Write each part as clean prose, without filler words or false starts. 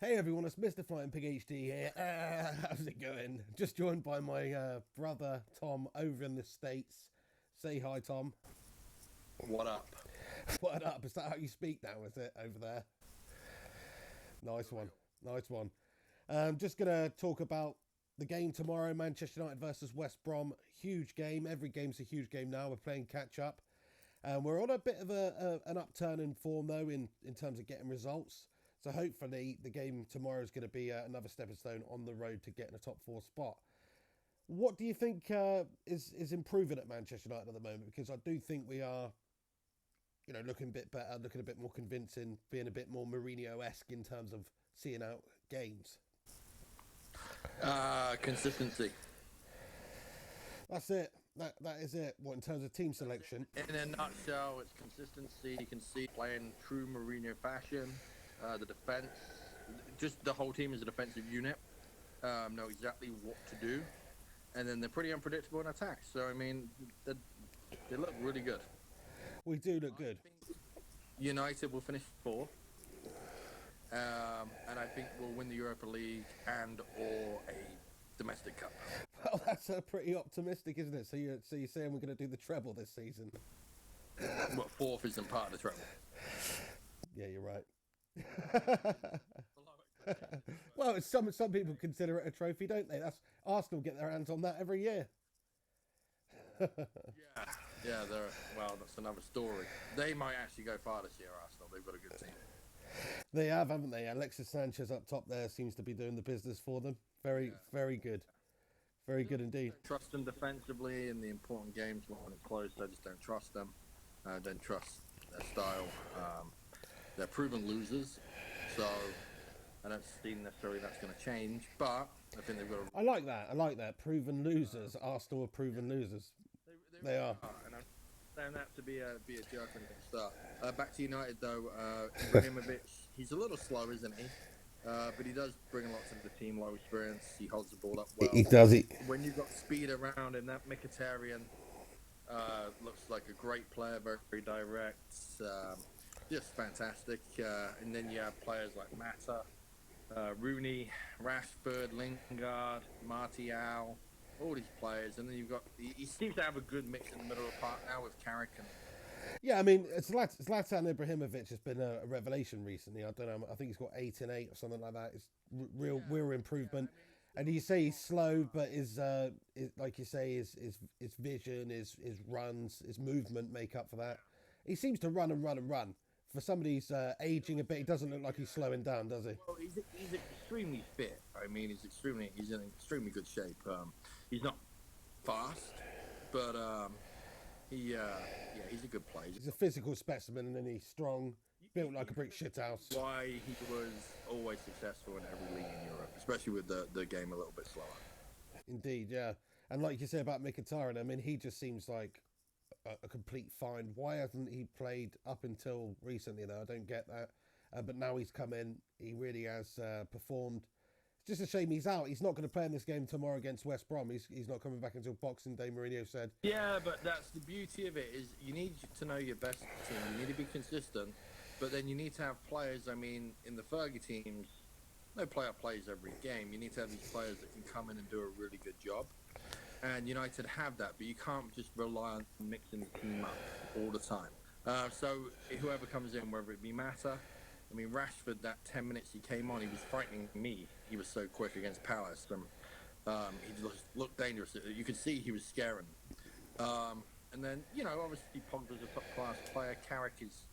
Hey everyone, it's Mr. Flying Pig HD here. How's it going? Just joined by my brother Tom over in the States. Say hi, Tom. What up? What up? Is that how you speak now? Is it over there? Nice one. Nice one. Just gonna talk about the game tomorrow: Manchester United versus West Brom. Huge game. Every game's a huge game now. We're playing catch up. We're on a bit of an upturn in form though, in terms of getting results. So hopefully the game tomorrow is going to be another stepping stone on the road to getting a top four spot. What do you think is improving at Manchester United at the moment? Because I do think we are, looking a bit better, looking a bit more convincing, being a bit more Mourinho-esque in terms of seeing out games. Consistency. That's it. That is it. What in terms of team selection? In a nutshell, it's consistency. You can see playing true Mourinho fashion. The defense, just the whole team is a defensive unit. Know exactly what to do, and then they're pretty unpredictable in attack. So I mean, they look really good. We do look good. United will finish fourth, and I think we'll win the Europa League and or a domestic cup. Well, that's pretty optimistic, isn't it? So you're saying we're going to do the treble this season? What, fourth isn't part of the treble? Yeah, you're right. Well, some people consider it a trophy, don't they? That's Arsenal get their hands on that every year. Yeah, well, that's another story. They might actually go far this year, Arsenal. They've got a good team. They have, haven't they? Alexis Sanchez up top there seems to be doing the business for them. Very good. Very good indeed. Trust them defensively in the important games when it's close. I just don't trust them. I don't trust their style. They're proven losers, so I don't see necessarily that's going to change. But I think they've got. I like that. Proven losers. Arsenal are proven losers. They are. And I found that to be a jerk when they start. Back to United though. Ibrahimovic, he's a little slow, isn't he? But he does bring a lot to the team. Low experience. He holds the ball up well. He does it. When you've got speed around him, that Mkhitaryan looks like a great player, very, very direct. Just fantastic. And then you have players like Mata, Rooney, Rashford, Lingard, Martial, all these players. And then you've got, he seems to have a good mix in the middle of the park now with Carrick. Yeah, I mean, Zlatan Ibrahimovic has been a revelation recently. I don't know. I think he's got 8 and 8 or something like that. It's real improvement. And you say he's slow, but like you say, his vision, his runs, his movement make up for that. He seems to run and run and run. For somebody who's aging a bit, he doesn't look like he's slowing down, does he? Well, he's extremely fit. I mean, he's in extremely good shape. He's not fast, but he's a good player. He's a physical specimen, and he's strong, built like a brick shithouse. Why he was always successful in every league in Europe, especially with the game a little bit slower. Indeed, yeah. And like you say about Mkhitaryan, I mean, he just seems like a complete find. Why hasn't he played up until recently, though? I don't get that. But now he's come in. He really has performed. It's just a shame he's out. He's not going to play in this game tomorrow against West Brom. He's not coming back until Boxing Day, Mourinho said. Yeah, but that's the beauty of it, is you need to know your best team. You need to be consistent, but then you need to have players. I mean, in the Fergie teams, no player plays every game. You need to have these players that can come in and do a really good job. And United have that, but you can't just rely on mixing the team up all the time. So whoever comes in, whether it be Mata, I mean, Rashford, that 10 minutes he came on, he was frightening me. He was so quick against Palace. He just looked dangerous. You could see he was scaring. And then, obviously Pogba's a top-class player. Carrick is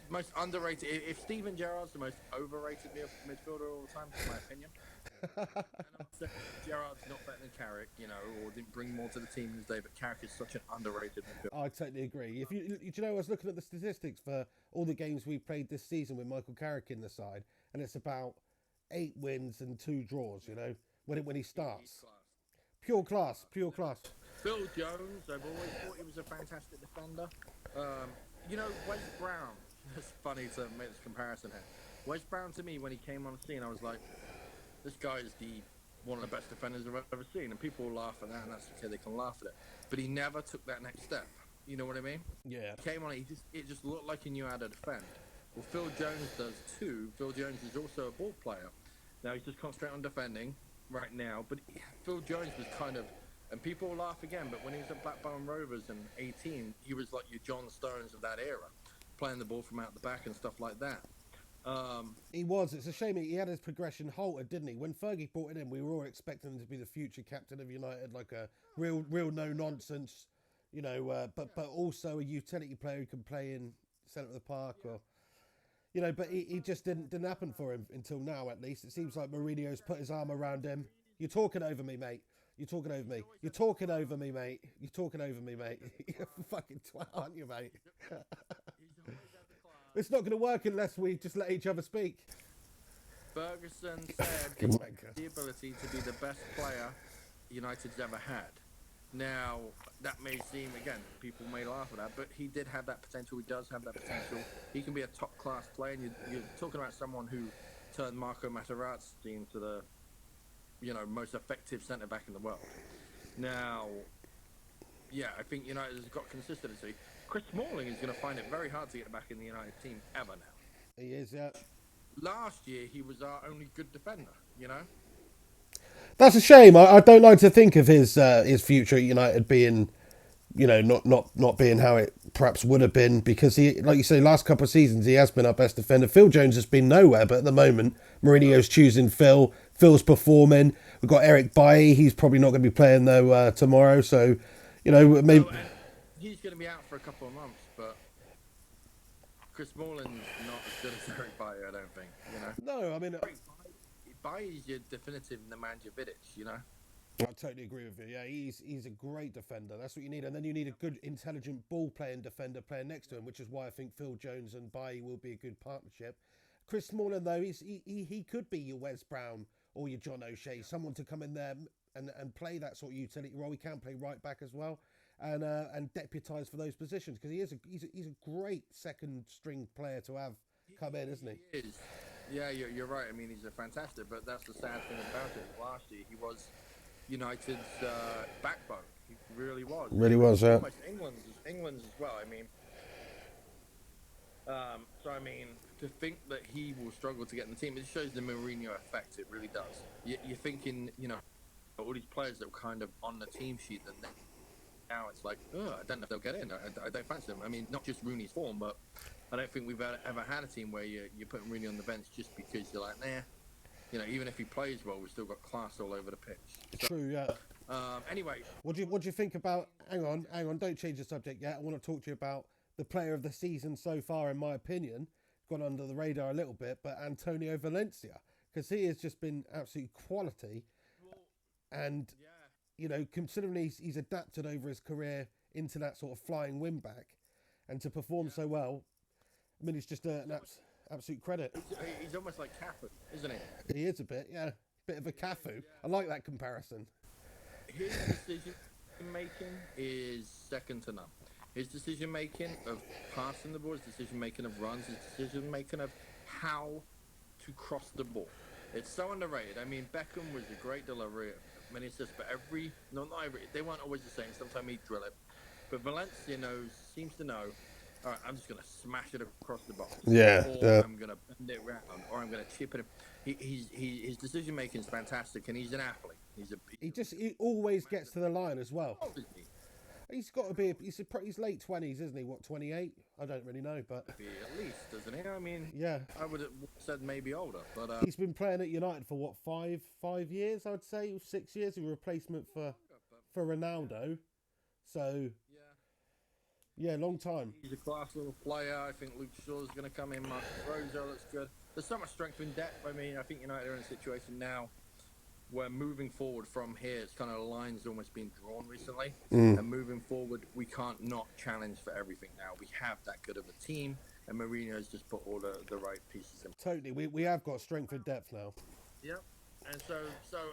most underrated. If Steven Gerrard's the most overrated midfielder all the time, in my opinion. And I'm saying Gerrard's not better than Carrick, or didn't bring more to the team this day, but Carrick is such an underrated midfielder. I totally agree. I was looking at the statistics for all the games we played this season with Michael Carrick in the side, and it's about 8 wins and 2 draws, when he starts. Pure class. Phil Jones, I've always thought he was a fantastic defender. West Brown, it's funny to make this comparison here. West Brown, to me, when he came on the scene, I was like, this guy is one of the best defenders I've ever seen, and people will laugh at that, and that's okay, they can laugh at it. But he never took that next step. You know what I mean? Yeah. He came on, it just looked like he knew how to defend. Well, Phil Jones does too. Phil Jones is also a ball player. Now he's just concentrating on defending right now. But Phil Jones was kind of, and people will laugh again, but when he was at Blackburn Rovers in 18, he was like your John Stones of that era, playing the ball from out the back and stuff like that. He was. It's a shame he had his progression halted, didn't he? When Fergie brought it in, we were all expecting him to be the future captain of United, like a real no nonsense, but also a utility player who can play in centre of the park, or but he just didn't happen for him until now. At least it seems like Mourinho's put his arm around him. You're talking over me, mate. You're talking over me. You're talking over me, mate. You're talking over me, mate. You're a fucking twat, aren't you, mate? It's not going to work unless we just let each other speak. Ferguson said he had the ability to be the best player United's ever had. Now, that may seem, again, people may laugh at that, but he did have that potential. He does have that potential. He can be a top-class player. And you're talking about someone who turned Marco Materazzi into the, most effective centre-back in the world. Now, yeah, I think United has got consistency. Chris Smalling is going to find it very hard to get back in the United team ever now. He is, yeah. Last year, he was our only good defender, That's a shame. I don't like to think of his future at United being, not being how it perhaps would have been, because he, like you say, last couple of seasons he has been our best defender. Phil Jones has been nowhere, but at the moment Mourinho's choosing Phil. Phil's performing. We've got Eric Bailly. He's probably not going to be playing though tomorrow, so maybe. He's going to be out for a couple of months, but Chris Smalling's not as good as Eric Bailly, I don't think. No, I mean, Bailly's your definitive Nemanja Vidic, I totally agree with you. Yeah, he's a great defender. That's what you need, and then you need a good, intelligent ball-playing defender playing next to him, which is why I think Phil Jones and Bailly will be a good partnership. Chris Smalling, though, he could be your Wes Brown or your John O'Shea, someone to come in there and play that sort of utility role. He can play right back as well. And deputise for those positions, because he's a great second string player to have come in, isn't he? He is. Yeah, you're right. I mean, he's a fantastic, but that's the sad thing about it. Last year, he was United's backbone. He really was. Really was, yeah. Almost England's as well. I mean, to think that he will struggle to get in the team, it shows the Mourinho effect. It really does. You're thinking, all these players that were kind of on the team sheet, and now it's like, I don't know if they'll get in. I don't fancy them. I mean, not just Rooney's form, but I don't think we've ever had a team where you're putting Rooney on the bench just because you're like, nah. Even if he plays well, we've still got class all over the pitch. So, true, yeah. Anyway. What do you think about, hang on, don't change the subject yet. I want to talk to you about the player of the season so far, in my opinion. Gone under the radar a little bit, but Antonio Valencia, because he has just been absolute quality. And considering he's adapted over his career into that sort of flying wing back, and to perform so well, I mean, it's just an absolute credit. He's almost like Cafu, isn't he? He is a bit, yeah. Bit of a Cafu. I like that comparison. His decision making is second to none. His decision making of passing the ball, his decision making of runs, his decision making of how to cross the ball. It's so underrated. I mean, Beckham was a great delivery, many assists, but not every, they weren't always the same. Sometimes he'd drill it. But Valencia seems to know, all right, I'm just going to smash it across the box. Yeah. Or I'm going to bend it around, or I'm going to chip it. His decision making is fantastic, and he's an athlete. He always gets to the line as well. He's got to be. He's late 20s, isn't he? What, 28? I don't really know, but at least, doesn't he? I mean, yeah. I would have said maybe older, but he's been playing at United for what, 5 years? I'd say 6 years. A replacement for Ronaldo. So yeah, long time. He's a class little player. I think Luke Shaw's going to come in. Marcus Rosa looks good. There's so much strength in depth. I mean, I think United are in a situation now where moving forward from here, it's kind of the lines almost been drawn recently. And moving forward, we can't not challenge for everything now. We have that good of a team, and Mourinho's just put all the right pieces in. Totally. We have got strength and depth now. Yep. And so,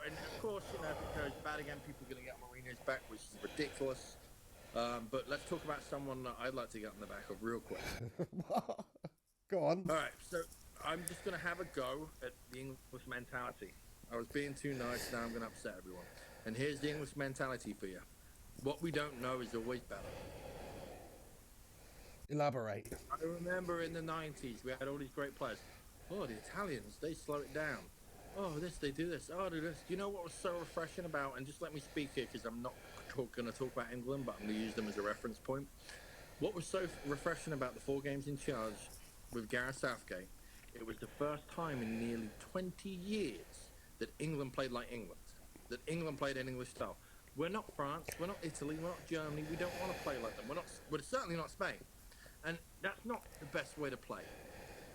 and of course, if it goes bad again, people are going to get Mourinho's back, which is ridiculous. But let's talk about someone that I'd like to get on the back of real quick. Go on. All right, so I'm just going to have a go at the English mentality. I was being too nice, now I'm going to upset everyone. And here's the English mentality for you. What we don't know is always better. Elaborate. I remember in the 90s, we had all these great players. Oh, the Italians, they slow it down. Oh, they do this. Oh, do this. Do you know what was so refreshing about, and just let me speak here because I'm not going to talk about England, but I'm going to use them as a reference point. What was so refreshing about the 4 games in charge with Gareth Southgate, it was the first time in nearly 20 years that England played like England, that England played an English style. We're not France, we're not Italy, we're not Germany, we don't want to play like them. We're certainly not Spain. And that's not the best way to play.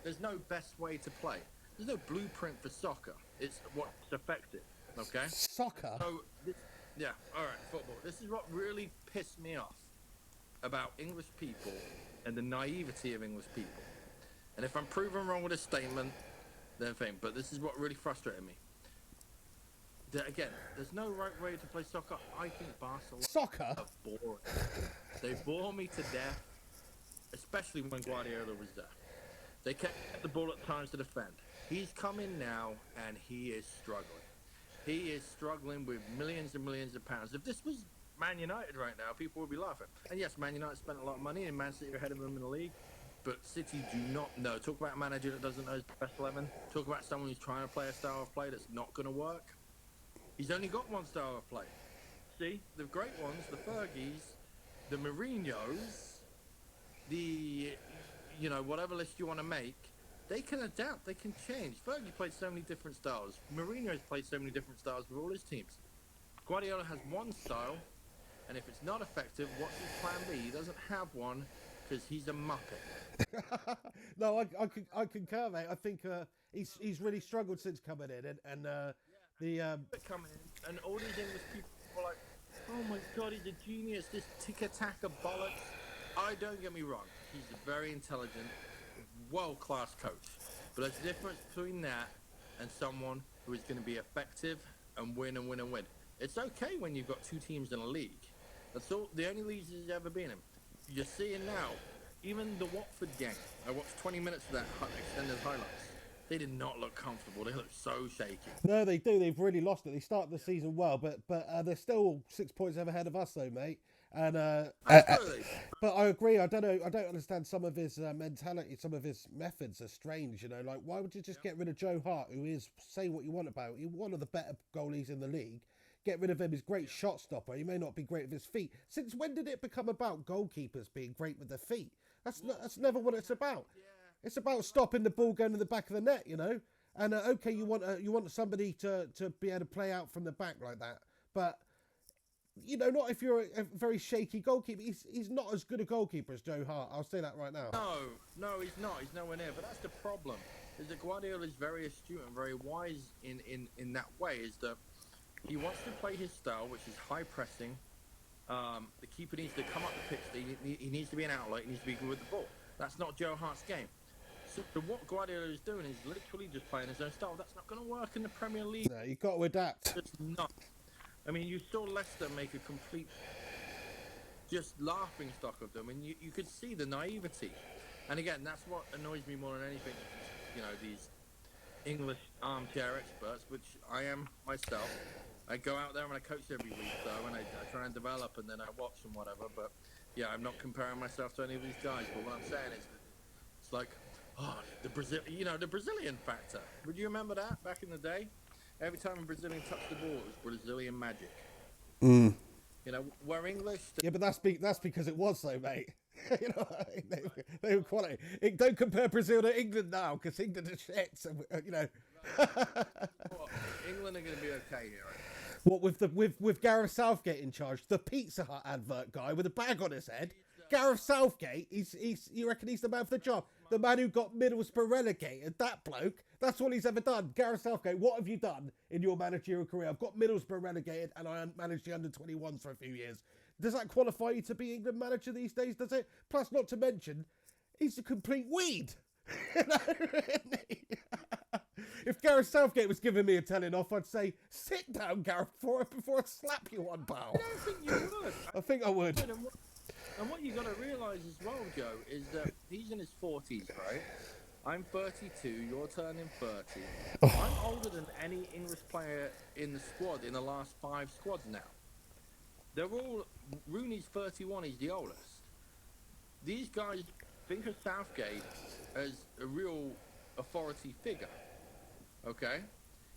There's no best way to play. There's no blueprint for soccer. It's what's effective, okay? Soccer? So, yeah, all right, football. This is what really pissed me off about English people and the naivety of English people. And if I'm proven wrong with a statement, then fine. But this is what really frustrated me. Again, there's no right way to play soccer. I think Barcelona Soccer? are boring. They bore me to death, especially when Guardiola was there. They kept the ball at times to defend. He's come in now, and he is struggling. He is struggling with millions and millions of pounds. If this was Man United right now, people would be laughing. And yes, Man United spent a lot of money, and Man City are ahead of them in the league. But City do not know. Talk about a manager that doesn't know his best 11. Talk about someone who's trying to play a style of play that's not going to work. He's only got one style of play. See, the great ones, the Fergies, the Mourinhos, the, whatever list you want to make, they can adapt, they can change. Fergie played so many different styles. Mourinho's played so many different styles with all his teams. Guardiola has one style, and if it's not effective, what's his plan B? He doesn't have one because he's a muppet. No, I concur, mate. I think he's really struggled since coming in, and coming in, and all these English people were like, "Oh my God, he's a genius! This tiki-taka bollocks." Don't get me wrong. He's a very intelligent, world-class coach. But there's a difference between that and someone who is going to be effective and win and win and win. It's okay when you've got 2 teams in a league. That's all. The only leagues he's ever been in. You're seeing now, even the Watford game. I watched 20 minutes of that extended highlights. They did not look comfortable. They look so shaky. No, they do. They've really lost it. They started the season well, but they're still 6 points ahead of us, though, mate. And but I agree. I don't know. I don't understand some of his mentality. Some of his methods are strange. Like why would you just get rid of Joe Hart, who is, say what you want about, he's one of the better goalies in the league. Get rid of him. He's a great shot stopper. He may not be great with his feet. Since when did it become about goalkeepers being great with their feet? That's never what it's about. It's about stopping the ball going to the back of the net, And okay, you want somebody to be able to play out from the back like that, but not if you're a very shaky goalkeeper. He's not as good a goalkeeper as Joe Hart. I'll say that right now. No, he's not. He's nowhere near. But that's the problem. Is that Guardiola is very astute and very wise in that way. Is that he wants to play his style, which is high pressing. The keeper needs to come up the pitch. He needs to be an outlet. He needs to be good with the ball. That's not Joe Hart's game. So what Guardiola is doing is literally just playing his own style. That's not going to work in the Premier League. No, you've got to adapt. It's not. I mean, you saw Leicester make a complete, just laughing stock of them, and you could see the naivety. And again, that's what annoys me more than anything. These English armchair experts, which I am myself. I go out there and I coach every week, though, and I try and develop, and then I watch and whatever. But yeah, I'm not comparing myself to any of these guys. But what I'm saying is, it's like, the Brazilian factor. Would you remember that back in the day? Every time a Brazilian touched the ball, it was Brazilian magic. We're English. Yeah, but that's because it was so, mate. They were quality. Don't compare Brazil to England now, because England are shit. So, England are going to be okay here. What with Gareth Southgate in charge, the Pizza Hut advert guy with a bag on his head? Gareth Southgate, you reckon he's the man for the job? The man who got Middlesbrough relegated, that bloke, that's all he's ever done. Gareth Southgate, what have you done in your managerial career? I've got Middlesbrough relegated and I managed the under-21s for a few years. Does that qualify you to be England manager these days, does it? Plus, not to mention, he's a complete weed. If Gareth Southgate was giving me a telling off, I'd say, sit down, Gareth, before I slap you one, pal. I don't think you would. I think I would. And what you got to realise as well, Joe, is that he's in his 40s, right? I'm 32, you're turning 30. I'm older than any English player in the squad, in the last 5 squads now. They're all... Rooney's 31, he's the oldest. These guys think of Southgate as a real authority figure. Okay,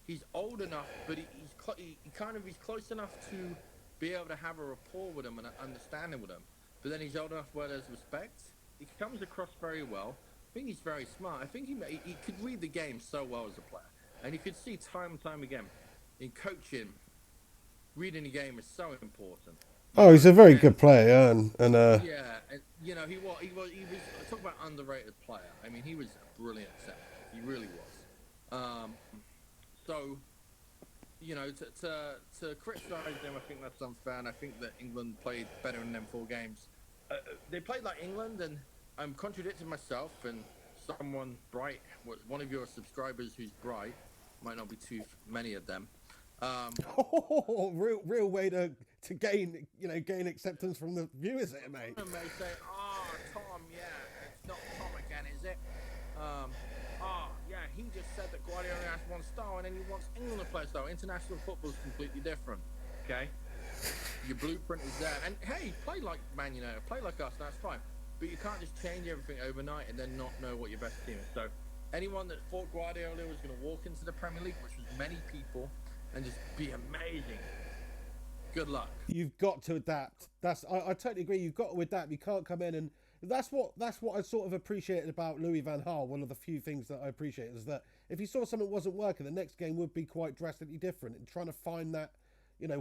he's old enough, but he's close enough to be able to have a rapport with him and an understanding with him. But then he's old enough where there's respect. He comes across very well. I think he's very smart. I think he could read the game so well as a player, and you could see time and time again in coaching, reading the game is so important. Oh, he's a very good player, yeah, and yeah, and he was. Talk about underrated player. I mean, he was a brilliant centre. He really was. So, to criticise them, I think that's unfair. And I think that England played better in them 4 games. They played like England, and I'm contradicting myself. And someone bright, one of your subscribers who's bright, might not be too many of them. Real way to gain acceptance from the viewers here, mate. They may say, Tom, yeah, it's not Tom again, is it? Yeah, he just said that Guardiola has one style and then he wants England to play a style. International football is completely different, okay? Your blueprint is there. And hey, play like Man United, play like us, that's fine. But you can't just change everything overnight and then not know what your best team is. So anyone that thought Guardiola was going to walk into the Premier League, which was many people, and just be amazing, good luck. You've got to adapt. I totally agree. You've got to adapt. You can't come in and that's what I sort of appreciated about Louis van Gaal. One of the few things that I appreciate is that if he saw something wasn't working, the next game would be quite drastically different. And trying to find that,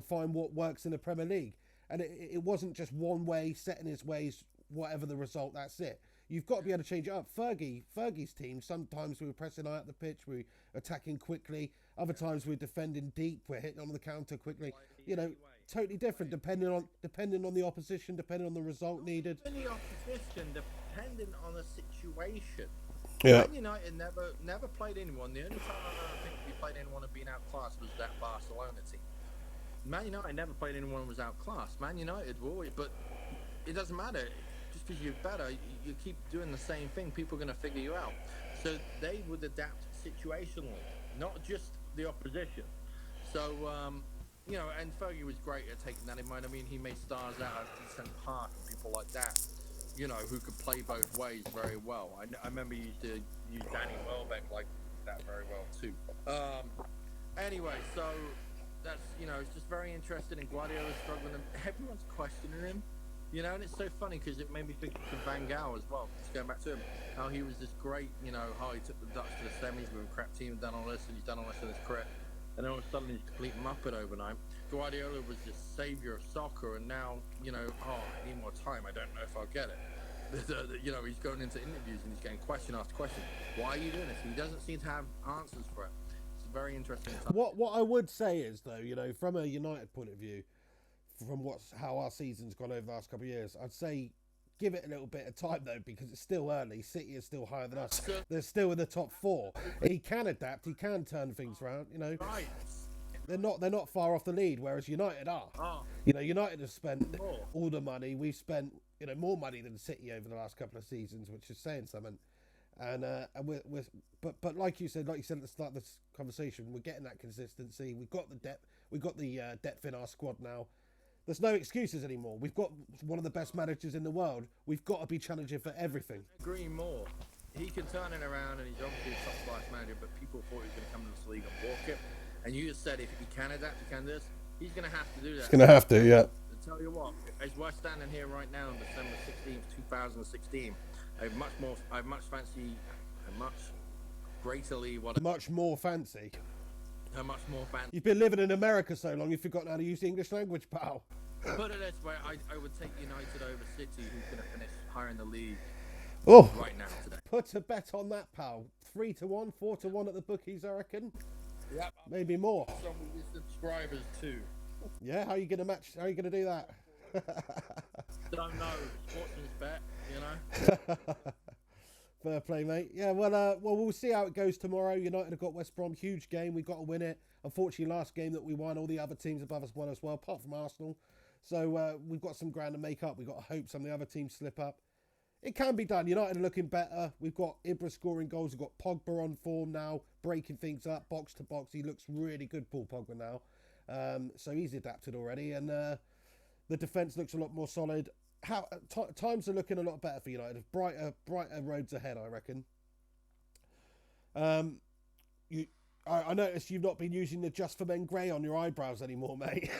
find what works in the Premier League. And it wasn't just one way, set in his ways, whatever the result, that's it. You've got to be able to change it up. Fergie's team, sometimes we were pressing high up the pitch, we were attacking quickly. Other times we're defending deep, we're hitting on the counter quickly. Totally different depending on the opposition, depending on the result needed. The opposition, depending on the situation. Yeah. Man United never played anyone. The only time I think we played anyone and been outclassed was that Barcelona team. Man United never played anyone who was outclassed. Man United were always, but it doesn't matter. Just because you're better, you keep doing the same thing, people are going to figure you out. So they would adapt situationally, not just the opposition. So, and Fergie was great at taking that in mind. I mean, he made stars out of Decent Park and people like that, who could play both ways very well. I remember he used to use Danny Welbeck like that very well too. Anyway, so that's, it's just very interesting, and Guardiola's struggling, and everyone's questioning him. And it's so funny because it made me think of Van Gaal as well. Just going back to him, how he was this great, how he took the Dutch to the semis with a crap team and done all this, and he's done all this in his career. And then all of a sudden he's a complete muppet overnight. Guardiola was the saviour of soccer, and now, I need more time. I don't know if I'll get it. He's going into interviews and he's getting question after question. Why are you doing this? He doesn't seem to have answers for it. It's a very interesting time. What I would say is, though, from a United point of view, from how our season's gone over the last couple of years, I'd say give it a little bit of time, though, because it's still early. City is still higher than us. They're still in the top 4. He can adapt. He can turn things around. Right. They're not far off the lead, whereas United are. United have spent all the money. We've spent more money than City over the last couple of seasons, which is saying something. And but like you said at the start of this conversation, we're getting that consistency. We've got the depth. We've got the depth in our squad now. There's no excuses anymore. We've got one of the best managers in the world. We've got to be challenging for everything. I agree more. He can turn it around, and he's obviously a top-class manager, but people thought he was going to come to this league and walk it. And you just said if he can adapt, he can do this. He's going to have to do that. He's going to have to, yeah. I tell you what, as we're standing here right now on December 16th, 2016, I much fancy a much greater league. Much more fancy. How much more fancy. You've been living in America so long, you've forgotten how to use the English language, pal. Put it this way, I would take United over City, who's going to finish higher in the league right now today. Put a bet on that, pal. 3-1, 4-1 at the bookies, I reckon. Yep. Maybe more. Some of your subscribers too. Yeah, how are you going to do that? Don't know. Sportsman's bet, Fair play, mate. Yeah, well, we'll see how it goes tomorrow. United have got West Brom, huge game. We've got to win it. Unfortunately, last game that we won, all the other teams above us won as well, apart from Arsenal. So we've got some ground to make up. We've got to hope some of the other teams slip up. It can be done. United are looking better. We've got Ibra scoring goals. We've got Pogba on form now, breaking things up, box to box. He looks really good, Paul Pogba, now. So he's adapted already. And the defence looks a lot more solid. times are looking a lot better for United. Brighter roads ahead, I reckon. I noticed you've not been using the Just for Men grey on your eyebrows anymore, mate.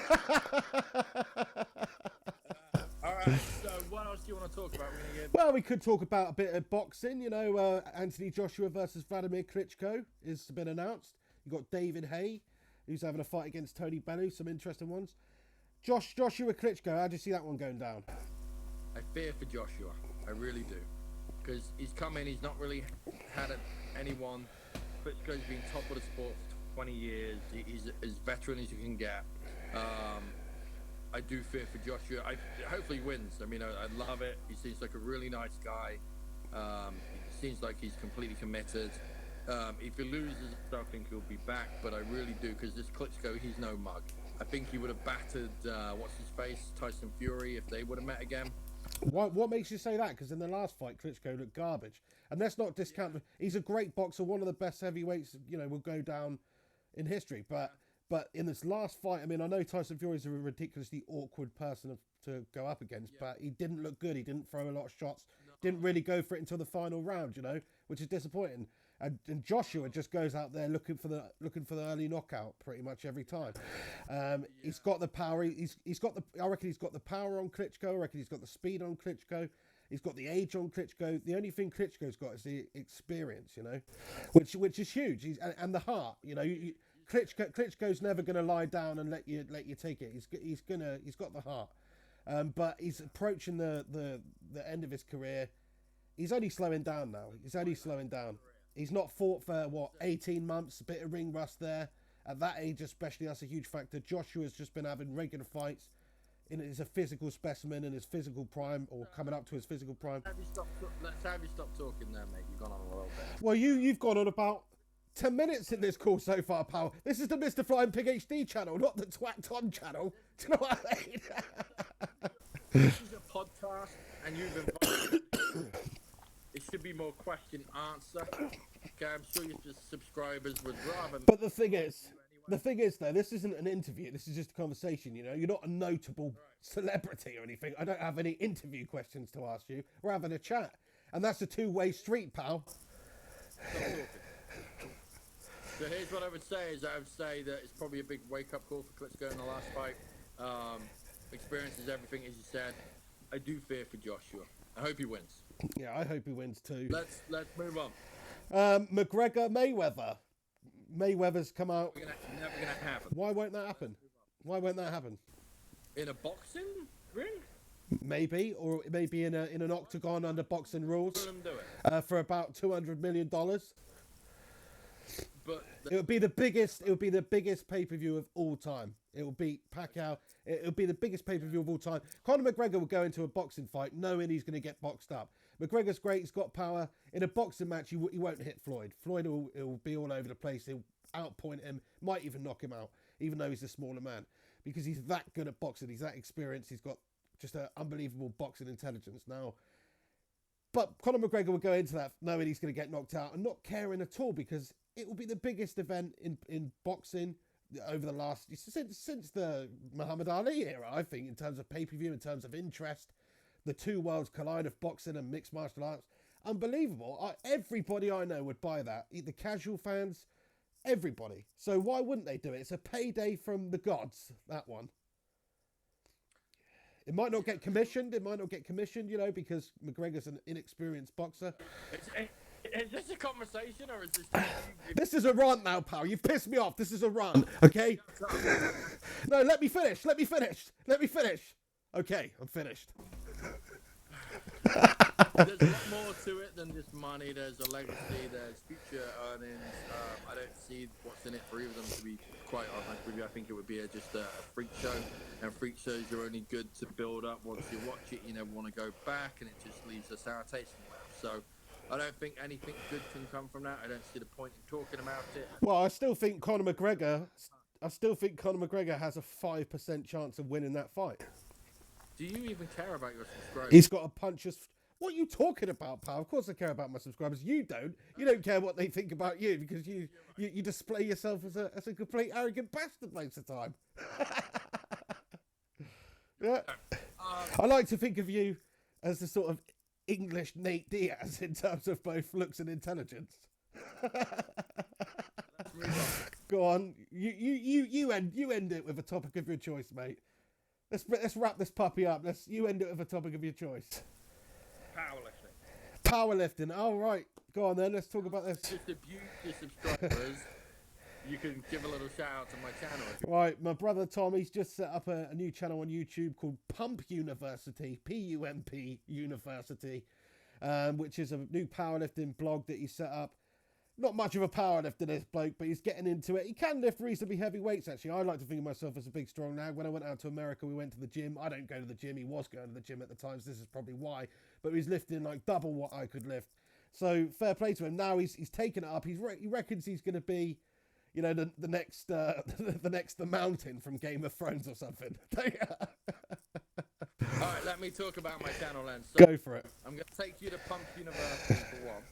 All right. So what else do you want to talk about? Well, we could talk about a bit of boxing. Anthony Joshua versus Vladimir Klitschko has been announced. You've got David Hay, who's having a fight against Tony Bellew. Some interesting ones. Joshua Klitschko, how do you see that one going down? I fear for Joshua. I really do. Because he's come in, he's not really had anyone. Klitschko's been top of the sport for 20 years. He's as veteran as you can get. I do fear for Joshua. Hopefully he wins. I mean, I love it. He seems like a really nice guy. He seems like he's completely committed. If he loses, I don't think he'll be back, but I really do, because this Klitschko, he's no mug. I think he would have battered, Tyson Fury, if they would have met again. What makes you say that? Because in the last fight, Klitschko looked garbage. And let's not discount him. He's a great boxer, one of the best heavyweights, will go down in history. But in this last fight, I mean, I know Tyson Fury is a ridiculously awkward person to go up against, but he didn't look good. He didn't throw a lot of shots. Didn't really go for it until the final round, which is disappointing. And Joshua just goes out there looking for the early knockout pretty much every time. He's got the power. I reckon he's got the power on Klitschko. I reckon he's got the speed on Klitschko. He's got the age on Klitschko. The only thing Klitschko's got is the experience, which is huge. And the heart, Klitschko's never going to lie down and let you take it. He's got the heart. But he's approaching the end of his career. He's only slowing down now. He's not fought for 18 months, a bit of ring rust there. At that age especially, that's a huge factor. Joshua's just been having regular fights. He's a physical specimen in his physical prime, or coming up to his physical prime. Let's have you stop talking there, mate. You've gone on a little bit. Well, you've gone on about 10 minutes in this call so far, pal. This is the Mr. Flying Pig HD channel, not the Twat Tom channel. Do you know what I mean? This is a podcast, and you've invited. It should be more question answer. Okay, I'm sure your subscribers would rather. But the thing is though, this isn't an interview. This is just a conversation. You're not a notable celebrity or anything. I don't have any interview questions to ask you. We're having a chat, and that's a two-way street, pal. Stop talking. So here's what I would say: that it's probably a big wake-up call for Klitschko in the last fight. Experience is everything, as you said. I do fear for Joshua. I hope he wins. Yeah, I hope he wins too. Let's move on. McGregor, Mayweather. Mayweather's come out. Never gonna happen. Why won't that happen? In a boxing ring? Maybe, or maybe in an octagon under boxing rules. Let them do it. For about $200 million. But it would be the biggest pay-per-view of all time. It will beat Pacquiao. It will be the biggest pay-per-view of all time. Conor McGregor will go into a boxing fight knowing he's going to get boxed up. McGregor's great. He's got power. In a boxing match, he won't hit Floyd. Floyd will be all over the place. He'll outpoint him. Might even knock him out, even though he's a smaller man. Because he's that good at boxing. He's that experienced. He's got just an unbelievable boxing intelligence now. But Conor McGregor will go into that knowing he's going to get knocked out and not caring at all, because it will be the biggest event in boxing over the last since the Muhammad Ali era, I think, in terms of pay-per-view, in terms of interest. The two worlds collide of boxing and mixed martial arts. Unbelievable. Everybody I know would buy that. The casual fans, everybody. So why wouldn't they do it? It's a payday from the gods, that one. It might not get commissioned, because McGregor's an inexperienced boxer. Is this a conversation, or is this... This is a rant now, pal. You've pissed me off. This is a rant, okay? No, let me finish. Okay, I'm finished. There's a lot more to it than just money. There's a legacy, there's future earnings. I don't see what's in it for either of them, to be quite honest with you. I think it would be just a freak show, and freak shows are only good to build up. Once you watch it, you never want to go back, and it just leaves a sour taste in your mouth. So I don't think anything good can come from that. I don't see the point in talking about it. Well, I still think Conor McGregor has a 5% chance of winning that fight. Do you even care about your subscribers? He's got a punch us. What are you talking about, pal? Of course I care about my subscribers. You don't. You don't care what they think about you, because you display yourself as a complete arrogant bastard most of the time. Yeah. I like to think of you as the sort of English Nate Diaz in terms of both looks and intelligence. Go on, you end it with a topic of your choice, mate. Let's wrap this puppy up. You end it with a topic of your choice. Powerlifting. All right, go on then. Let's talk about this. Just abuse your subscribers. You can give a little shout out to my channel. Right, my brother Tom, he's just set up a new channel on YouTube called Pump University, P-U-M-P University, which is a new powerlifting blog that he set up. Not much of a powerlifter, this bloke, but he's getting into it. He can lift reasonably heavy weights, actually. I like to think of myself as a big, strong nag. When I went out to America, we went to the gym. I don't go to the gym. He was going to the gym at the time, so this is probably why. But he was lifting like double what I could lift. So fair play to him. Now he's taken it up. He reckons he's going to be, you know, the next the Mountain from Game of Thrones or something. All right, let me talk about my channel then. So go for it. I'm going to take you to Pump University for one.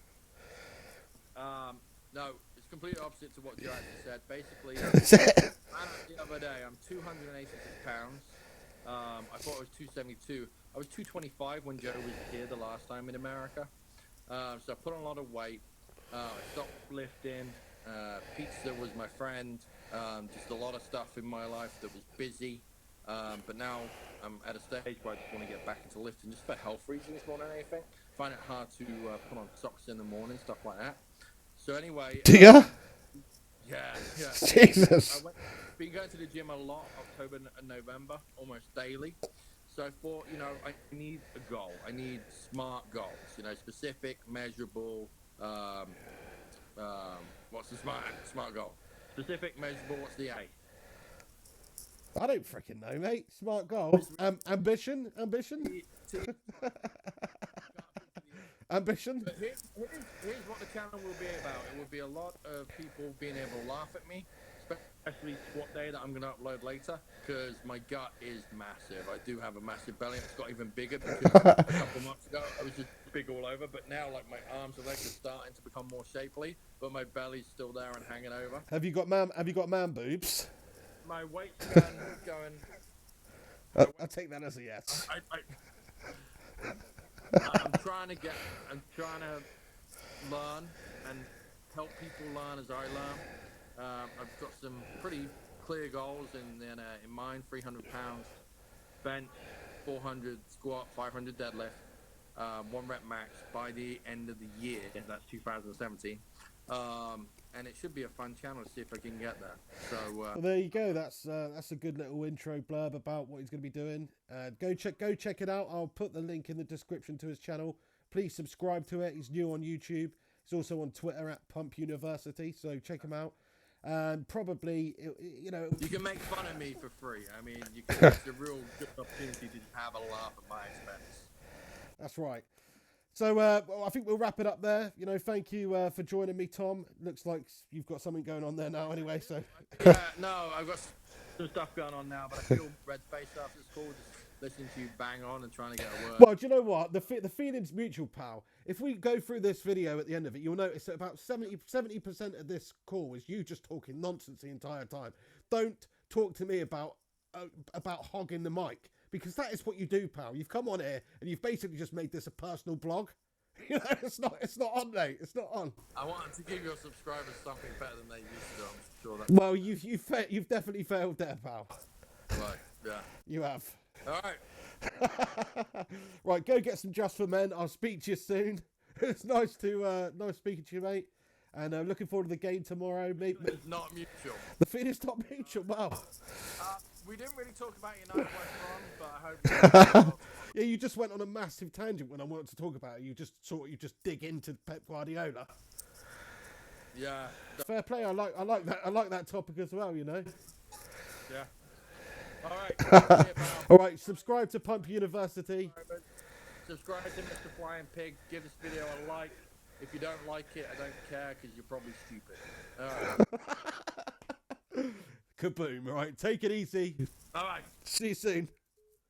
No, it's completely opposite to what you actually said. Basically, the other day, I'm 286 pounds. I thought I was 272. I was 225 when Joe was here the last time in America. So I put on a lot of weight. I stopped lifting. Pizza was my friend. Just a lot of stuff in my life that was busy. But now I'm at a stage where I just want to get back into lifting just for health reasons more than anything. I find it hard to put on socks in the morning, stuff like that. So anyway... Do ya? Yeah. Jesus. Been going to the gym a lot, October and November, almost daily. So I thought, you know, I need a goal. I need smart goals, you know, specific, measurable. What's the smart goal? Specific, measurable, what's the A? I don't freaking know, mate. Smart goal. Ambition? Ambition? But here's what the channel will be about. It will be a lot of people being able to laugh at me, especially squat day that I'm going to upload later, because my gut is massive. I do have a massive belly. It's got even bigger because a couple months ago I was just big all over, but now like my arms and legs are starting to become more shapely, but my belly's still there and hanging over. Have you got man boobs? My weight scan is going. I'll take that as a yes. I'm trying to learn and help people learn as I learn. I've got some pretty clear goals in mind: 300 pounds bench, 400 squat, 500 deadlift, 1 rep max by the end of the year. That's 2017. And it should be a fun channel to see if I can get there. So well, there you go. That's a good little intro blurb about what he's going to be doing. Go check it out. I'll put the link in the description to his channel. Please subscribe to it. He's new on YouTube. He's also on Twitter at Pump University. So check him out. And probably, you know, you can make fun of me for free. I mean, it's a real good opportunity to have a laugh at my expense. That's right. So well, I think we'll wrap it up there. You know, thank you for joining me, Tom. Looks like you've got something going on there now anyway. So yeah, no, I've got some stuff going on now, but I feel red faced after this call, just listening to you bang on and trying to get a word. Well, do you know what? The feeling's mutual, pal. If we go through this video at the end of it, you'll notice that about 70% of this call is you just talking nonsense the entire time. Don't talk to me about hogging the mic. Because that is what you do, pal. You've come on here and you've basically just made this a personal blog. You know, it's not on, mate. It's not on. I wanted to give your subscribers something better than they used to. I'm sure that. Well, you've definitely failed there, pal. Right. Yeah. You have. All right. Right. Go get some Just for Men. I'll speak to you soon. It's nice speaking to you, mate. And I'm looking forward to the game tomorrow. It's not mutual. The feeling's not mutual. Wow. We didn't really talk about United West Brom, but I hope. Yeah, you just went on a massive tangent when I wanted to talk about it. You just dig into Pep Guardiola. Yeah. Fair play. I like that topic as well. You know. Yeah. All right. All right. Subscribe to Pump University. Subscribe to Mr. Flying Pig. Give this video a like. If you don't like it, I don't care because you're probably stupid. All right. Kaboom. All right. Take it easy. All right. See you soon.